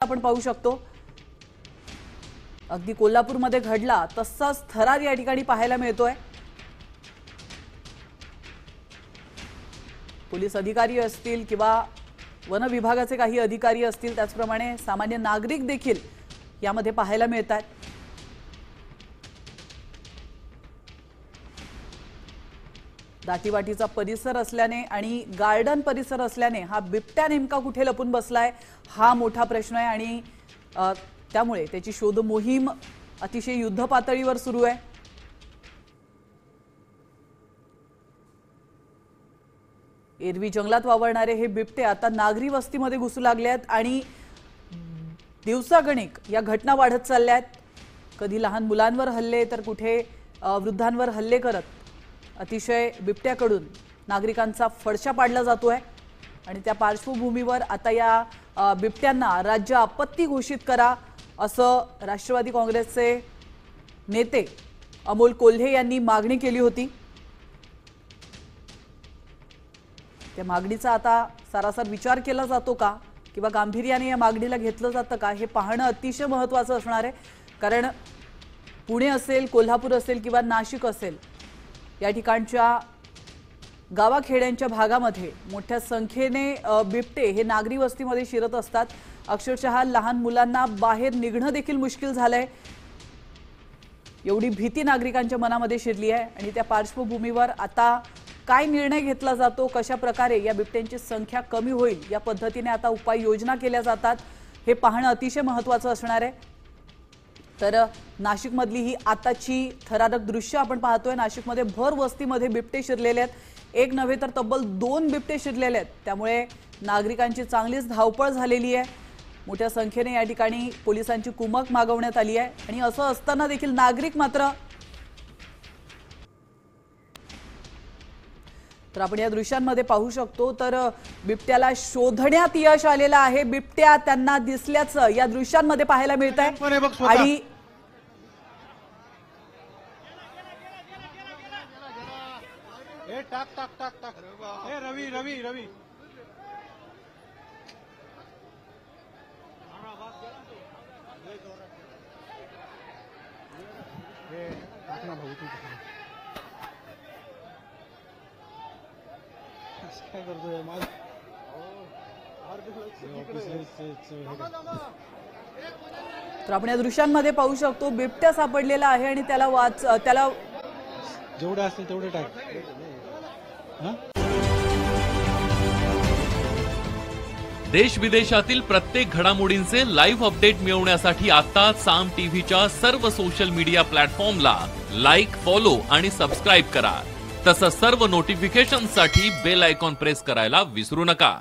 आपण पाहू शकतो अगदी कोल्हापूरमध्ये घडला तसाच थरार या ठिकाणी पाहायला मिळतोय। पोलीस अधिकारी असतील किंवा वन विभागाचे काही अधिकारी असतील, त्याचप्रमाणे सामान्य नागरिक देखील यामध्ये पाहायला मिळतात। दाटीवाटीचा परिसर असल्याने आणि गार्डन परिसर असल्याने हा बिबट्या नेमका कुठे लपून बसलाय हा मोठा प्रश्न आहे आणि त्यामुळे त्याची शोध मोहीम अतिशय युद्ध पातळीवर सुरू आहे। एरवी जंगलात वावरणारे हे बिबटे आता नागरी वस्तीमध्ये घुसू लागले आहेत आणि दिवसागणिक या घटना वाढत चालल्या आहेत। कधी लहान मुलांवर हल्ले तर कुठे वृद्धांवर हल्ले करत अतिशय बिबट्याकडून नागरिकांचा फडशा पाडला जातोय आणि त्या पार्श्वभूमीवर आता या बिबट्यांना राज्य आपत्ती घोषित करा असं राष्ट्रवादी काँग्रेसचे नेते अमोल कोल्हे यांनी मागणी केली होती। त्या मागणीचा आता सरासर विचार केला जातो का किंवा गांभीर्याने या मागणीला घेतलं जातं का हे पाहणं अतिशय महत्त्वाचं असणार आहे। कारण पुणे असेल, कोल्हापूर असेल किंवा नाशिक असेल, या ठिकाणच्या गावाखेड्यांच्या भागामध्ये मोठ्या संख्येने बिबटे हे नागरी वस्तीमध्ये शिरत असतात। अक्षरशः लहान मुलांना बाहेर निघणं देखील मुश्किल झालंय, एवढी भीती नागरिकांच्या मनामध्ये शिरली आहे। आणि त्या पार्श्वभूमीवर आता काय निर्णय घेतला जातो, कशा प्रकारे या बिबट्यांची संख्या कमी होईल या पद्धतीने आता उपाययोजना केल्या जातात हे पाहणं अतिशय महत्त्वाचं असणार आहे। तर नाशिकमधली ही आताची थरारक दृश्य आपण पाहतोय। नाशिकमध्ये भर वस्तीमध्ये बिबटे शिरलेले आहेत, एक नव्हे तर तब्बल 2 बिबटे शिरलेले आहेत। त्यामुळे नागरिकांची चांगलीच धावपळ झालेली आहे। मोठ्या संख्येने या ठिकाणी पोलिसांची कुमक मागवण्यात आली आहे आणि असं असताना देखील नागरिक मात्र तर आपण या दृश्यांमध्ये पाहू शकतो तर बिबट्याला शोधण्यात यश आलेलं आहे। बिबट्या त्यांना दिसल्याचं या दृश्यांमध्ये पाहायला मिळत आहे आणि टाक टाक टाक टाक हे रवी रवी रवी हे टाकना भाऊ तू काय करतोय माझ तर आपण या दृश्यांमध्ये पाहू शकतो बिबट्या सापडलेला आहे आणि त्याला जेवढे असतील तेवढे टाक। देश विदेशातील प्रत्येक घडामोडींचे लाईव्ह अपडेट मिळवण्यासाठी आता साम टीव्हीच्या सर्व सोशल मीडिया प्लॅटफॉर्मला लाईक, फॉलो आणि सबस्क्राईब करा। तसंच सर्व नोटिफिकेशनसाठी बेल आयकॉन प्रेस करायला विसरू नका।